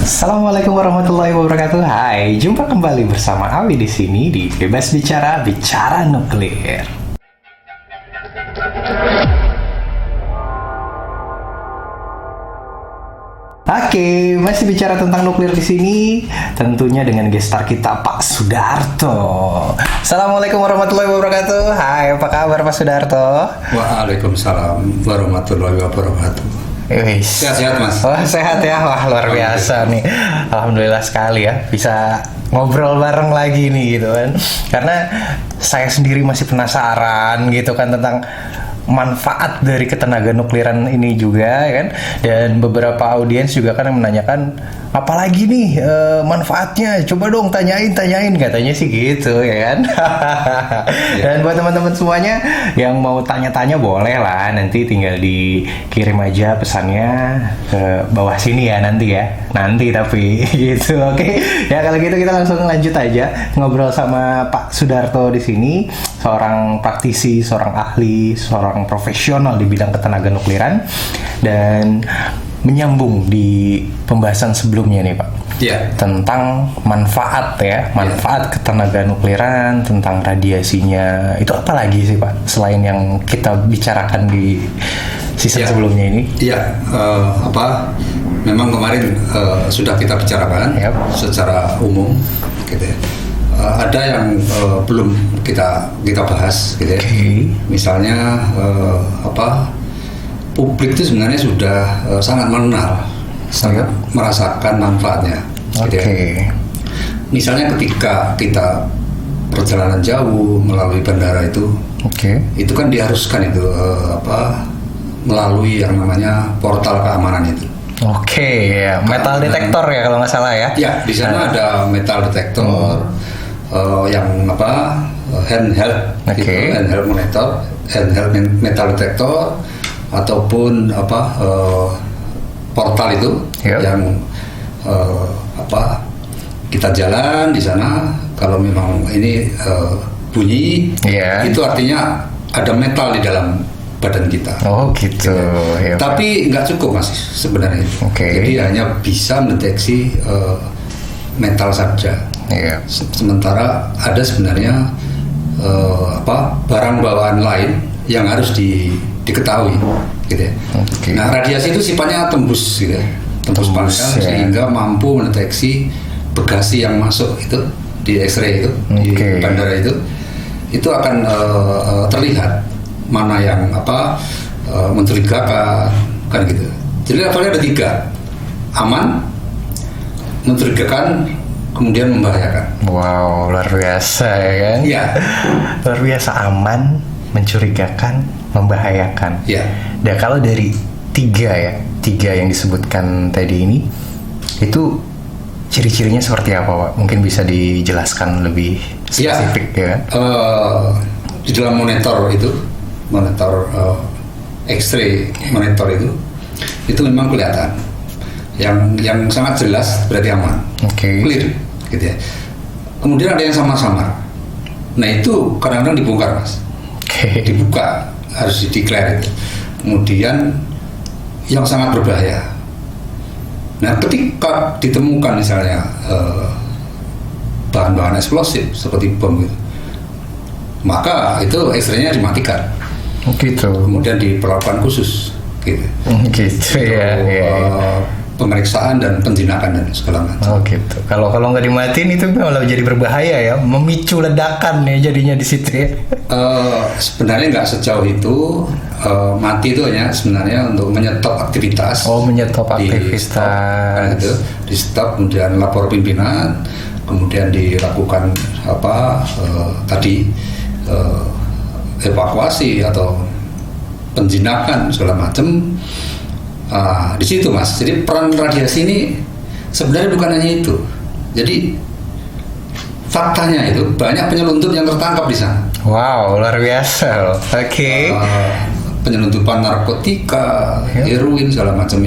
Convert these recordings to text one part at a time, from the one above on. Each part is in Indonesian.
Assalamualaikum warahmatullahi wabarakatuh. Hai, jumpa kembali bersama Awi di sini di Bebas Bicara, Bicara Nuklir. Oke, masih bicara tentang nuklir di sini, tentunya dengan gestar kita Pak Sudarto. Assalamualaikum warahmatullahi wabarakatuh. Hai, apa kabar Pak Sudarto? Waalaikumsalam warahmatullahi wabarakatuh. Sehat-sehat Mas? Oh, sehat ya, wah luar biasa nih. Alhamdulillah sekali ya bisa ngobrol bareng lagi nih gitu kan. Karena saya sendiri masih penasaran gitu kan tentang manfaat dari ketenaga nukliran ini juga ya kan, dan beberapa audiens juga kan yang menanyakan apalagi nih manfaatnya, coba dong tanyain katanya sih gitu ya kan. Dan buat teman-teman semuanya yang mau tanya-tanya boleh lah, nanti tinggal dikirim aja pesannya ke bawah sini ya nanti tapi gitu. Oke. Ya kalau gitu kita langsung lanjut aja ngobrol sama Pak Sudarto di sini, seorang praktisi, seorang ahli, seorang profesional di bidang ketenaga nukliran, dan menyambung di pembahasan sebelumnya nih Pak, tentang manfaat ketenaga nukliran, tentang radiasinya. Itu apa lagi sih Pak selain yang kita bicarakan di season sebelumnya ini? Memang kemarin sudah kita bicarakan secara umum gitu ya. Ada yang belum kita bahas gitu ya. Misalnya publik itu sebenarnya sudah sangat mengenal, sangat merasakan manfaatnya gitu ya. Misalnya ketika kita perjalanan jauh melalui bandara itu kan diharuskan itu melalui yang namanya portal keamanan itu. Metal detektor ya kalau nggak salah ya. Ya, di sana ada metal detektor, yang handheld monitor, handheld metal detektor, ataupun portal itu yang kita jalan di sana. Kalau memang ini bunyi, itu artinya ada metal di dalam badan kita. Tapi nggak cukup Mas sebenarnya. Jadi hanya bisa mendeteksi metal saja. Sementara ada sebenarnya barang bawaan lain yang harus diketahui gitu ya. Nah, radiasi itu sifatnya tembus gitu ya. Tembus pangkal sehingga mampu mendeteksi bagasi yang masuk itu di X-ray itu di bandara itu akan terlihat mana yang mencurigakan kan gitu. Jadi levelnya ada 3: aman, mencurigakan, kemudian membahayakan. Wow, luar biasa ya kan? Iya. Luar biasa, aman, mencurigakan, membahayakan. Iya. Dan kalau dari tiga yang disebutkan tadi ini, itu ciri-cirinya seperti apa Pak? Mungkin bisa dijelaskan lebih spesifik ya? Di dalam monitor X-ray monitor itu memang kelihatan. Yang sangat jelas berarti aman, clear gitu ya. Kemudian ada yang samar-samar. Nah itu kadang-kadang dibongkar Mas. Dibuka, harus di-declare itu. Kemudian yang sangat berbahaya. Nah ketika ditemukan misalnya bahan-bahan eksplosif seperti bom gitu, maka itu X-ray-nya dimatikan. Kemudian diperlakukan khusus gitu. Pemeriksaan dan penjinakan dan segala macam. Kalau nggak dimatiin itu malah jadi berbahaya ya, memicu ledakan ya jadinya di situ ya. Sebenarnya nggak sejauh itu. Mati itu hanya sebenarnya untuk menyetop aktivitas. Di stop, kemudian lapor pimpinan, kemudian dilakukan evakuasi atau penjinakan segala macam. Di situ Mas. Jadi peran radiasi ini sebenarnya bukan hanya itu. Jadi faktanya itu banyak penyelundup yang tertangkap di sana. Wow, luar biasa loh. Penyelundupan narkotika, heroin segala macam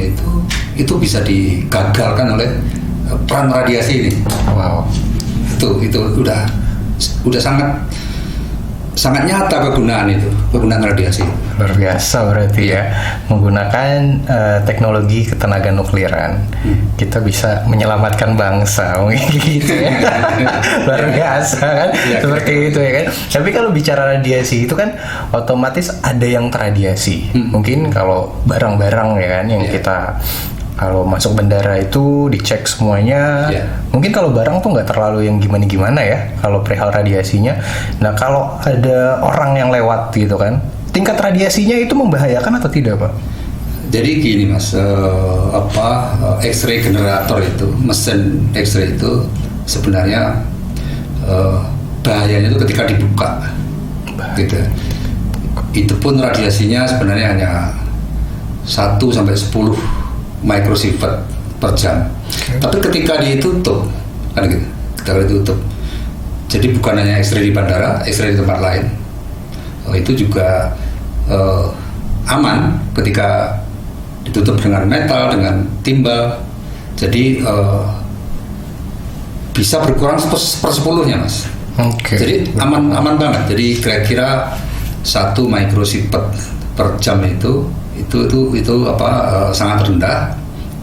itu bisa digagalkan oleh peran radiasi ini. Wow. Itu udah sangat nyata kegunaan radiasi. Luar biasa berarti ya, menggunakan teknologi ketenaga nukliran kita bisa menyelamatkan bangsa mungkin gitu ya. Luar biasa kan, seperti itu ya kan. Tapi kalau bicara radiasi itu kan otomatis ada yang terradiasi. Mungkin kalau barang-barang ya kan yang kita kalau masuk bandara itu dicek semuanya. Mungkin kalau barang tuh nggak terlalu yang gimana-gimana ya kalau perihal radiasinya. Nah kalau ada orang yang lewat gitu kan, tingkat radiasinya itu membahayakan atau tidak, Pak? Jadi gini Mas, X-ray generator itu, mesin X-ray itu sebenarnya bahayanya itu ketika dibuka, gitu. Itu pun radiasinya sebenarnya hanya 1 sampai 10 microsievert per jam. Tapi ketika ditutup, kan gitu, ketika ditutup, jadi bukan hanya X-ray di bandara, X-ray di tempat lain, itu juga aman ketika ditutup dengan metal, dengan timbal. Jadi bisa berkurang sepersepuluhnya, Mas. Jadi aman banget. Jadi kira-kira 1 microsievert per jam itu sangat rendah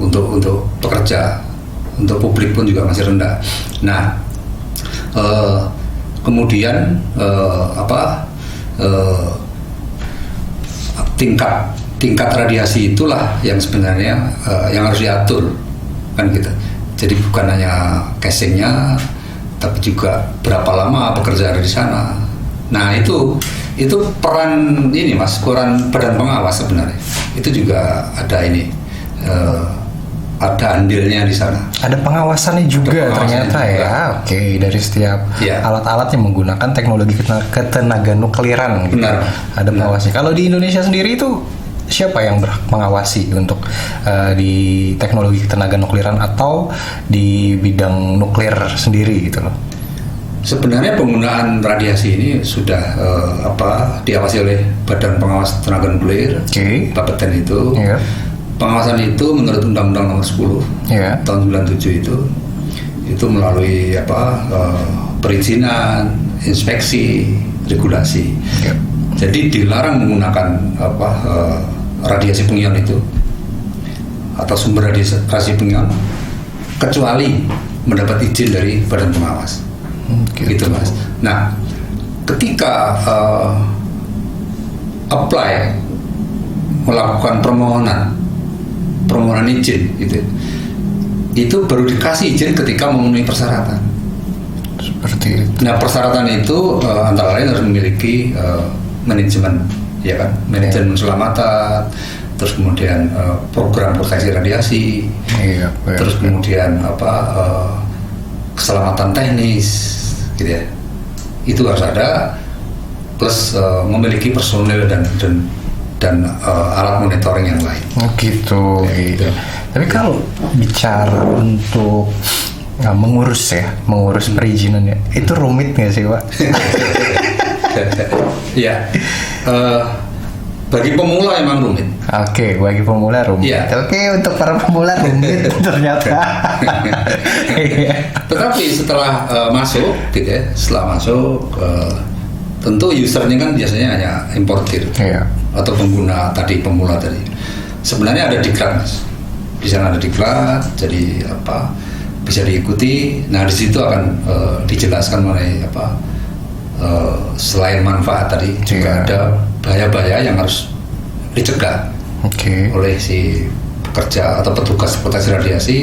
untuk pekerja, untuk publik pun juga masih rendah. Nah, kemudian tingkat radiasi itulah yang sebenarnya yang harus diatur, kan gitu. Jadi bukan hanya casingnya, tapi juga berapa lama pekerja ada di sana. Nah itu peran ini Mas, peran badan pengawas sebenarnya itu juga ada ada andilnya di sana. Ada pengawasannya juga ternyata ya. Oke, dari setiap alat-alat yang menggunakan teknologi ketenaga nukliran. Gitu. Benar. Ada pengawasnya. Kalau di Indonesia sendiri itu siapa yang mengawasi untuk di teknologi ketenaga nukliran atau di bidang nuklir sendiri gitu loh? Sebenarnya penggunaan radiasi ini sudah diawasi oleh Badan Pengawas Tenaga Nuklir, Bapeten itu. Pengawasan itu menurut Undang-Undang Nomor 10 tahun 97 itu melalui perizinan, inspeksi, regulasi. Jadi dilarang menggunakan radiasi pengion itu atau sumber radiasi pengion kecuali mendapat izin dari Badan Pengawas. Gitu Mas. Nah, ketika melakukan permohonan izin gitu, itu baru dikasih izin ketika memenuhi persyaratan. Seperti itu. Nah, persyaratan itu antara lain harus memiliki manajemen, ya kan, manajemen keselamatan, terus kemudian program proteksi radiasi, terus kemudian keselamatan teknis, gitu ya. Itu harus ada, plus memiliki personel dan alat monitoring yang lain. Gitu. Tapi kalau bicara untuk mengurus perizinannya, itu rumit nggak sih, Pak? Ya, bagi pemula emang rumit. Bagi pemula rumit. Untuk para pemula rumit ternyata. Tetapi setelah masuk, gitu ya, tentu usernya kan biasanya hanya importir atau pemula tadi. Sebenarnya ada diklat, Mas. Di sana ada diklat, jadi bisa diikuti. Nah, di situ akan dijelaskan mengenai selain manfaat tadi juga ada bahaya-bahaya yang harus dicegah oleh si pekerja atau petugas proteksi radiasi.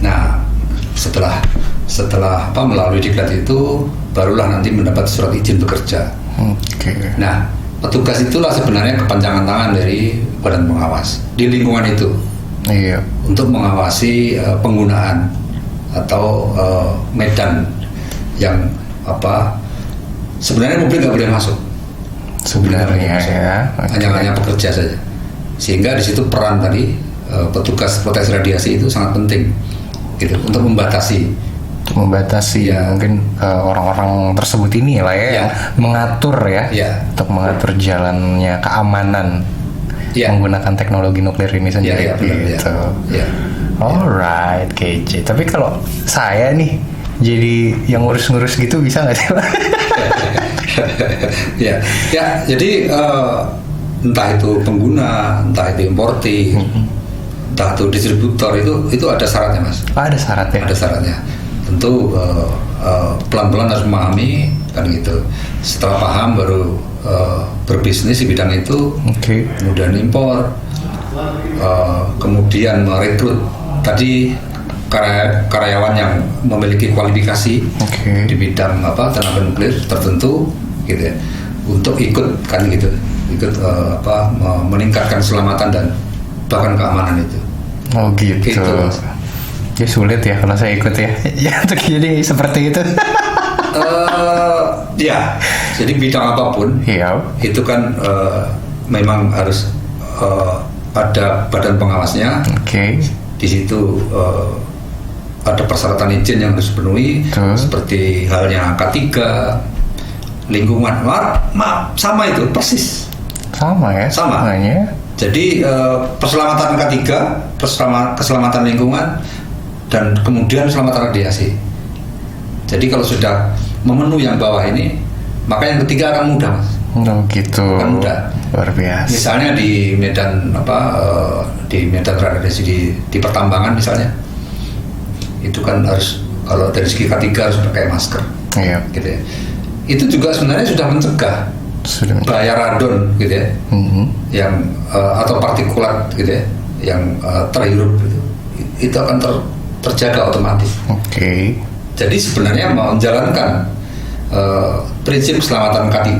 Nah, setelah melalui diklat itu barulah nanti mendapat surat izin bekerja. Nah, petugas itulah sebenarnya kepanjangan tangan dari badan pengawas di lingkungan itu untuk mengawasi penggunaan atau medan yang sebenarnya publik nggak boleh masuk. Hanya pekerja saja. Sehingga di situ peran tadi petugas proteksi radiasi itu sangat penting, gitu, untuk membatasi mungkin orang-orang tersebut ini lah yang mengatur untuk mengatur jalannya keamanan menggunakan teknologi nuklir ini sendiri. Alright, kece. Tapi kalau saya nih jadi yang ngurus-ngurus gitu bisa nggak sih, Pak? Ya, ya. Jadi entah itu pengguna, entah itu importir, entah itu distributor itu ada syaratnya, Mas. Ada syaratnya. Ada syaratnya. Tentu pelan-pelan harus memahami kan gitu. Setelah paham baru berbisnis di bidang itu, kemudian impor, kemudian merekrut tadi karyawan yang memiliki kualifikasi di bidang tenaga nuklir tertentu gitu ya, untuk ikut kan gitu, meningkatkan keselamatan dan bahkan keamanan itu. Oh gitu. Ya sulit ya kalau saya ikut ya. Ya untuk jadi seperti itu. Ya, jadi bidang apapun itu kan memang harus ada badan pengawasnya. Di situ ada persyaratan izin yang harus dipenuhi, seperti halnya K3, lingkungan. Maaf, sama itu persis. Sama ya. Sama. Jadi keselamatan K3, keselamatan lingkungan, dan kemudian keselamatan radiasi. Jadi kalau sudah memenuhi yang bawah ini, maka yang ketiga akan mudah, Mas. Oh gitu. Akan mudah. Luar biasa. Misalnya di medan di medan radiasi di pertambangan misalnya, itu kan harus, kalau dari segi K3 harus pakai masker. Iya. Gitu ya. Itu juga sebenarnya sudah mencegah bahaya radon gitu ya, yang atau partikulat gitu ya, yang terhirup gitu. Itu akan terjaga otomatis. Jadi sebenarnya menjalankan prinsip keselamatan K3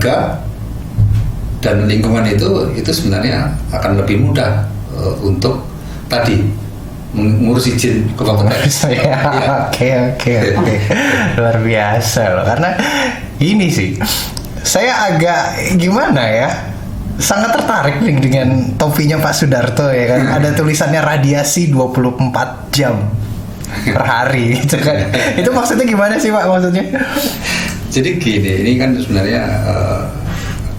dan lingkungan itu sebenarnya akan lebih mudah untuk tadi mengurus izin kompetensi. Oke. Luar biasa loh, karena ini sih saya agak gimana ya, sangat tertarik nih dengan topinya Pak Sudarto ya kan. Ada tulisannya radiasi 24 jam per hari gitu kan. Itu maksudnya gimana sih Pak, maksudnya? Jadi gini, ini kan sebenarnya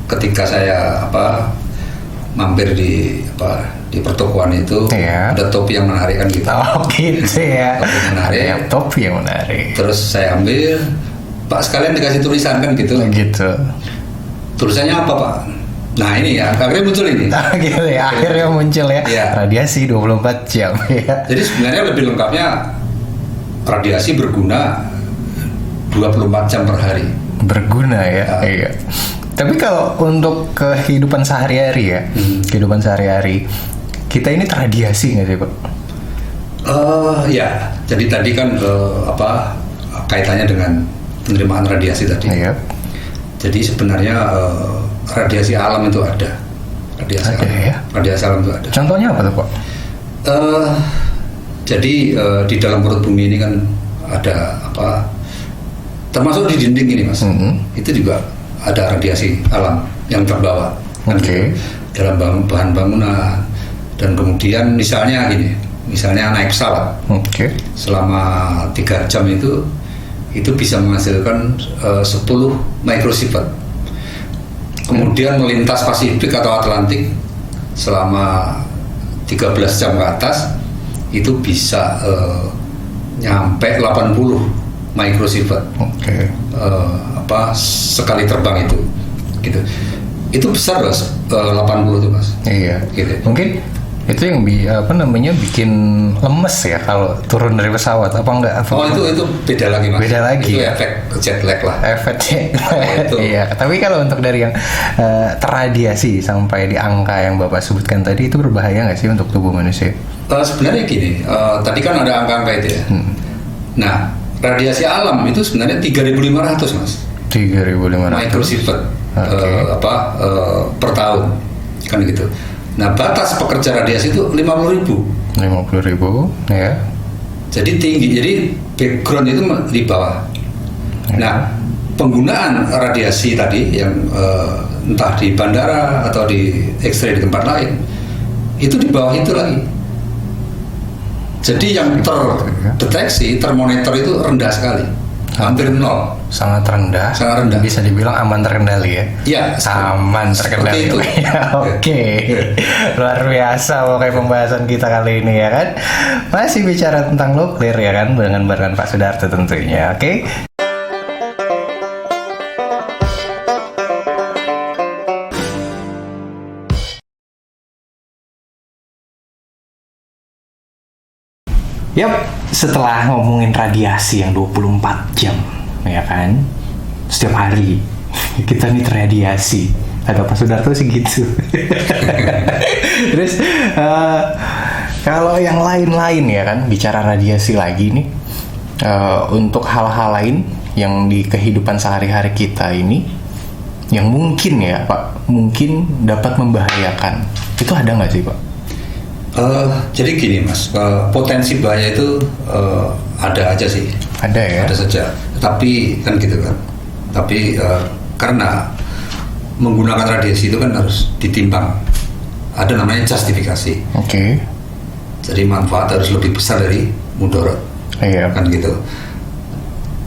ketika saya mampir di pertokoan itu, ada topi yang menarik kan gitu. Oh gitu ya. Topi menarik. Ada topi yang menarik. Terus saya ambil, Pak sekalian dikasih tulisan kan gitu. Gitu. Tulisannya apa Pak? Nah ini ya, akhirnya muncul ini. Gitu ya, akhirnya muncul ya. Radiasi 24 jam ya. Jadi sebenarnya lebih lengkapnya radiasi berguna 24 jam per hari. Berguna ya. Iya. Tapi kalau untuk kehidupan sehari-hari ya, kehidupan sehari-hari, kita ini terradiasi nggak sih Pak? Ya, jadi tadi kan kaitannya dengan penerimaan radiasi tadi. Iya. Jadi sebenarnya radiasi alam itu ada. Radiasi alam itu ada. Contohnya apa tuh Pak? Jadi di dalam perut bumi ini kan ada termasuk di dinding ini Mas. Itu juga ada radiasi alam yang terbawa. Dalam bahan bangunan, dan kemudian misalnya naik pesawat. Selama 3 jam itu bisa menghasilkan 10 microsievert. Kemudian melintas Pasifik atau Atlantik selama 13 jam ke atas, itu bisa nyampe 80 microsievert. Sekali terbang itu gitu. Itu besar loh, 80 tuh Mas. Iya. Gitu. Mungkin itu yang bikin lemes ya kalau turun dari pesawat, apa enggak? Itu beda lagi Mas. Beda lagi. Itu efek jet lag lah. Efek jet lag. Iya. Tapi kalau untuk dari yang terradiasi sampai di angka yang Bapak sebutkan tadi, itu berbahaya nggak sih untuk tubuh manusia? Sebenarnya gini, tadi kan ada angka-angka itu ya. Nah, radiasi alam itu sebenarnya 3.500 Mas. 3.500 microsievert per tahun kan gitu. Nah, batas pekerja radiasi itu 50.000 ya. Jadi tinggi, jadi background itu di bawah. Nah, penggunaan radiasi tadi yang entah di bandara atau di X-ray di tempat lain, itu di bawah itu lagi. Jadi yang terdeteksi, termonitor itu rendah sekali, hampir nol. Sangat rendah. Bisa dibilang aman terkendali ya. Iya. Aman terkendali. Oke. Luar biasa pokoknya pembahasan kita kali ini ya kan. Masih bicara tentang nuklir ya kan, dengan barengan Pak Sudarto tentunya. Oke. Yap, setelah ngomongin radiasi yang 24 jam, ya kan, setiap hari kita nih terradiasi. Ada Pak Sudarto sih gitu. Terus kalau yang lain-lain ya kan, bicara radiasi lagi nih, untuk hal-hal lain yang di kehidupan sehari-hari kita ini, yang mungkin ya Pak, mungkin dapat membahayakan, itu ada nggak sih Pak? Jadi gini Mas, potensi bahaya itu ada aja sih. Ada ya? Ada saja. Tapi kan gitu kan. Tapi karena menggunakan radiasi itu kan harus ditimbang. Ada namanya justifikasi. Oke. Jadi manfaat harus lebih besar dari mudarat. Iya. Kan gitu.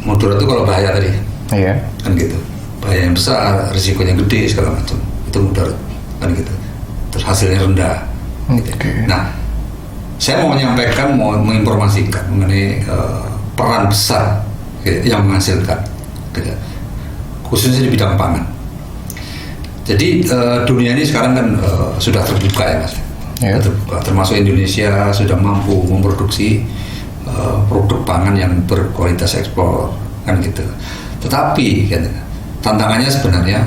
Mudarat itu kalau bahaya tadi. Iya. Kan gitu. Bahaya yang besar, risikonya gede segala macam. Itu mudarat. Kan gitu. Terus hasilnya rendah. Gitu. Okay. Nah, saya mau menyampaikan, mau menginformasikan mengenai peran besar gitu, yang menghasilkan, gitu. Khususnya di bidang pangan. Jadi dunia ini sekarang kan sudah terbuka ya Mas. Yeah. Terbuka, termasuk Indonesia sudah mampu memproduksi produk pangan yang berkualitas ekspor kan gitu. Tetapi kan, tantangannya sebenarnya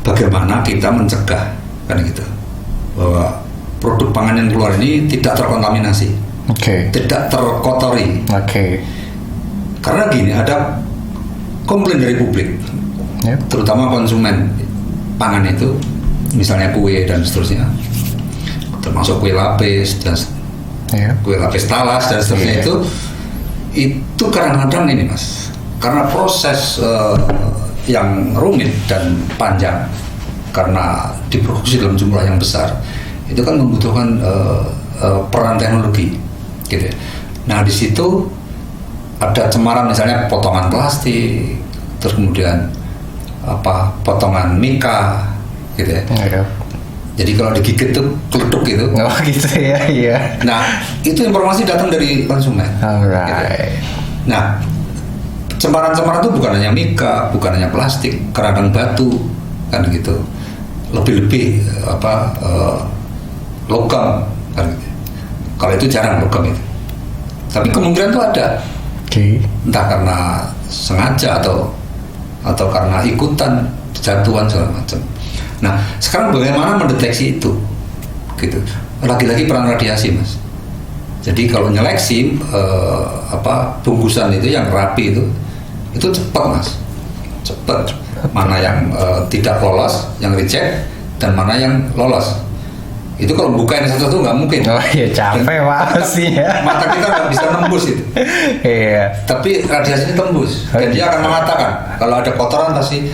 bagaimana kita mencegah kan gitu bahwa produk pangan yang keluar ini tidak terkontaminasi, tidak terkotori. Karena gini, ada komplain dari publik. Terutama konsumen pangan itu, misalnya kue dan seterusnya, termasuk kue lapis dan kue lapis talas dan seterusnya, itu kadang-kadang ini Mas, karena proses yang rumit dan panjang, karena diproduksi dalam jumlah yang besar, itu kan membutuhkan peran teknologi, gitu. Nah di situ ada cemaran, misalnya potongan plastik, terus kemudian potongan mika gitu ya. Jadi kalau digigit tuh keleduk gitu. Oh gitu ya, iya. Nah, itu informasi datang dari konsumen. Alright. Gitu. Nah, cemaran-cemaran itu bukan hanya mika, bukan hanya plastik, kerangan batu kan gitu. Lebih-lebih logam kan gitu. Kalau itu jarang logam itu. Tapi kemungkinan itu ada. Entah karena sengaja atau karena ikutan jatuhan segala macam. Nah, sekarang bagaimana mendeteksi itu? Gitu. Lagi-lagi peran radiasi, Mas. Jadi kalau nyeleksi bungkusan itu yang rapi itu cepat, Mas. Cepat. Mana yang tidak lolos, yang reject, dan mana yang lolos. Itu kalau bukain satu-satu nggak mungkin. Oh iya, capek Pak pastinya. Mata kita nggak bisa nembus itu. Iya. Tapi radiasi ini tembus. Dan dia akan mengatakan kalau ada kotoran pasti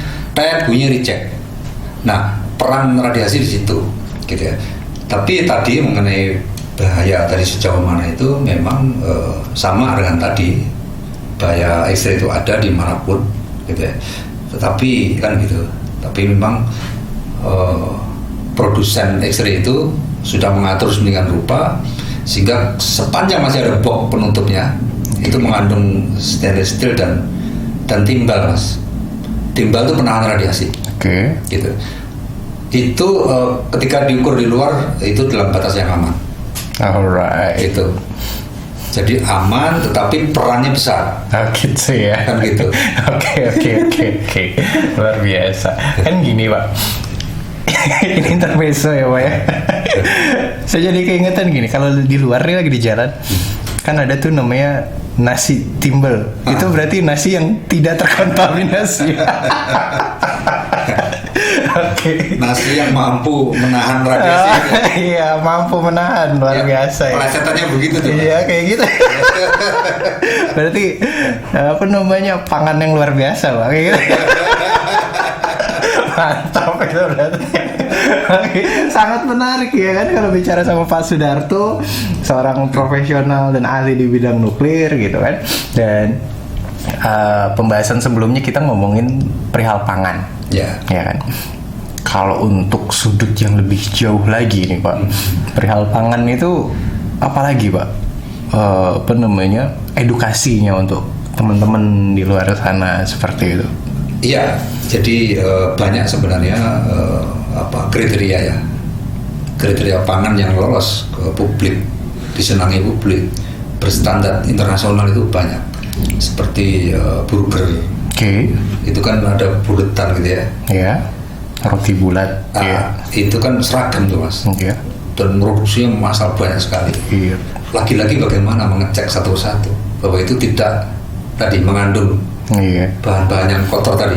bunyi reject. Nah, peran radiasi di situ, gitu ya. Tapi tadi mengenai bahaya dari sejauh mana itu memang sama dengan tadi, bahaya X-ray itu ada dimanapun, gitu ya. Tetapi kan gitu. Tapi memang produsen X-ray itu sudah mengatur sedemikian rupa sehingga sepanjang masih ada box penutupnya itu mengandung stainless steel dan timbal, Mas. Timbal itu penahan radiasi. Gitu. Itu ketika diukur di luar itu dalam batas yang aman. Alright. Itu. Jadi aman tetapi perannya besar. Gitu ya. Kan gitu. Oke. Luar biasa. Kan gini, Pak. Ini intermezzo ya Pak ya. Saya jadi keingetan gini, kalau di luar nih lagi di jalan, kan ada tuh namanya nasi timbel. Itu berarti nasi yang tidak terkontaminasi. Nasi yang mampu menahan radiasi. Iya, mampu menahan, luar biasa ya. Pelesetannya begitu tuh. Iya, kayak gitu. Berarti pangan yang luar biasa Pak, kayak gitu. Mantap itu berarti. Sangat menarik ya kan kalau bicara sama Pak Sudarto, seorang profesional dan ahli di bidang nuklir gitu kan. Dan pembahasan sebelumnya kita ngomongin perihal pangan. Ya kan. Kalau untuk sudut yang lebih jauh lagi nih Pak, perihal pangan itu apalagi Pak? Edukasinya untuk teman-teman di luar sana seperti itu. Iya, jadi banyak sebenarnya kriteria pangan yang lolos ke publik disenangi publik, berstandar internasional itu banyak. Seperti burger. Itu kan ada buletan gitu ya. Iya. Roti bulat. Itu kan seragam tuh Mas. Dan produksinya massal banyak sekali. Lagi-lagi bagaimana mengecek satu-satu bahwa itu tidak tadi mengandung bahan-bahan yang kotor tadi.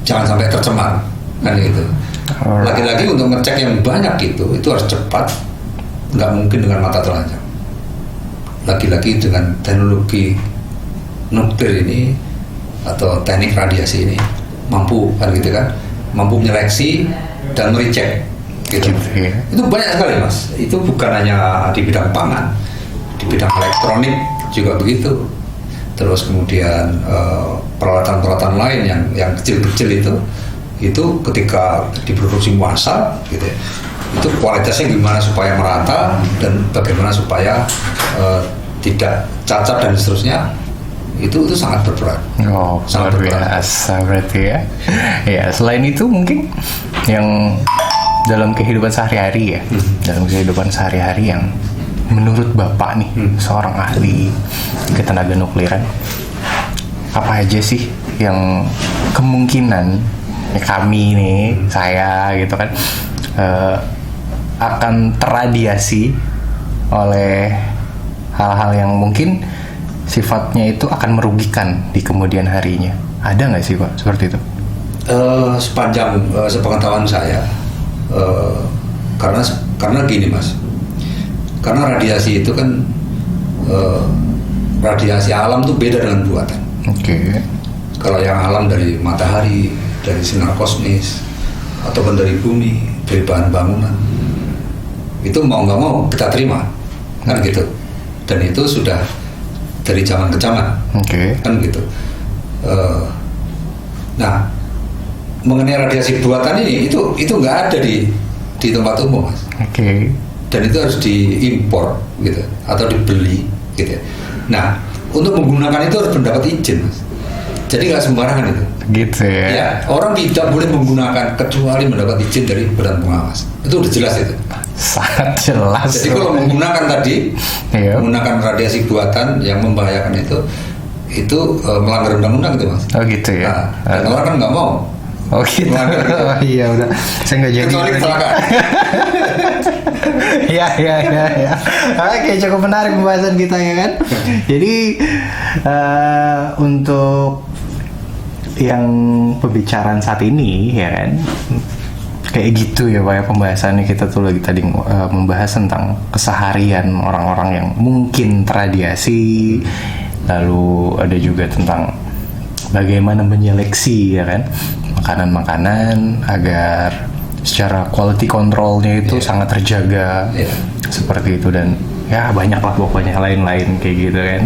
Jangan sampai tercemar kan gitu. Lagi-lagi untuk ngecek yang banyak itu harus cepat, nggak mungkin dengan mata telanjang. Lagi-lagi dengan teknologi nuklir ini atau teknik radiasi ini mampu kan gitu kan, mampu menyeleksi dan merecek gitu. Itu banyak sekali Mas. Itu bukan hanya di bidang pangan, di bidang elektronik juga begitu. Terus kemudian peralatan-peralatan lain yang kecil-kecil itu ketika diproduksi massal gitu ya, itu kualitasnya gimana supaya merata dan bagaimana supaya tidak cacat dan seterusnya, itu sangat berperan. Sangat biasa berarti ya. Ya, selain itu mungkin yang dalam kehidupan sehari-hari ya, dalam kehidupan sehari-hari yang menurut Bapak nih, seorang ahli ketenaga nukliran, apa aja sih yang kemungkinan kami nih, saya gitu kan, akan terradiasi oleh hal-hal yang mungkin sifatnya itu akan merugikan di kemudian harinya? Ada nggak sih Pak seperti itu? Sepanjang sepengetahuan saya, karena gini Mas, karena radiasi itu kan radiasi alam tuh beda dengan buatan. Kalau yang alam dari matahari, dari sinar kosmis, ataupun dari bumi, dari bahan bangunan, itu mau nggak mau kita terima, kan gitu. Dan itu sudah dari zaman ke zaman, kan gitu. Nah, mengenai radiasi buatan ini, itu nggak ada di tempat umum, Mas. Dan itu harus diimpor, gitu, atau dibeli, gitu. Nah, untuk menggunakan itu harus mendapat izin, Mas. Jadi nggak sembarangan itu. Gitu ya. Ya, orang tidak boleh menggunakan kecuali mendapat izin dari Badan Pengawas. Itu udah jelas itu. Sangat jelas. Jadi kalau menggunakan tadi, menggunakan radiasi buatan yang membahayakan itu melanggar undang-undang gitu Mas. Oh gitu ya. Nah, dan orang kan nggak mau. Oh gitu. Iya udah. Saya nggak jadi. Kecuali kecelakaan. Ya. Oke, cukup menarik pembahasan kita ya kan. Jadi untuk yang pembicaraan saat ini ya kan, kayak gitu ya Pak ya pembahasannya. Kita tuh lagi tadi membahas tentang keseharian orang-orang yang mungkin terradiasi, lalu ada juga tentang bagaimana menyeleksi ya kan makanan-makanan agar secara quality controlnya itu sangat terjaga seperti itu. Dan ya banyak lah pokoknya lain-lain kayak gitu kan.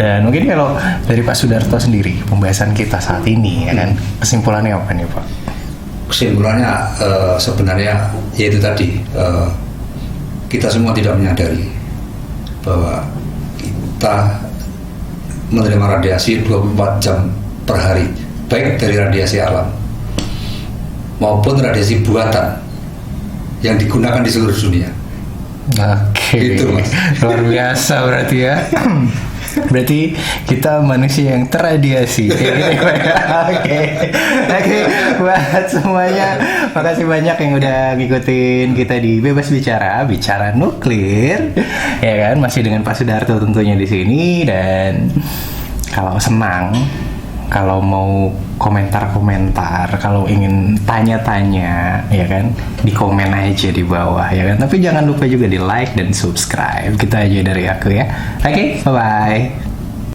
Dan mungkin kalau dari Pak Sudarto sendiri pembahasan kita saat ini ya kan, kesimpulannya apa nih Pak? Kesimpulannya sebenarnya yaitu tadi, kita semua tidak menyadari bahwa kita menerima radiasi 24 jam per hari, baik dari radiasi alam maupun radiasi buatan yang digunakan di seluruh dunia. Oke, gitu, Mas. Luar biasa berarti ya. Berarti kita manusia yang terradiasi. Oke, buat semuanya, makasih banyak yang udah ngikutin kita di Bebas Bicara Nuklir, ya kan? Masih dengan Pak Sudarto tentunya di sini. Dan kalau senang, kalau mau komentar, kalau ingin tanya-tanya, ya kan, di komen aja di bawah, ya kan. Tapi jangan lupa juga di like dan subscribe. Gitu aja dari aku ya. Oke, bye-bye.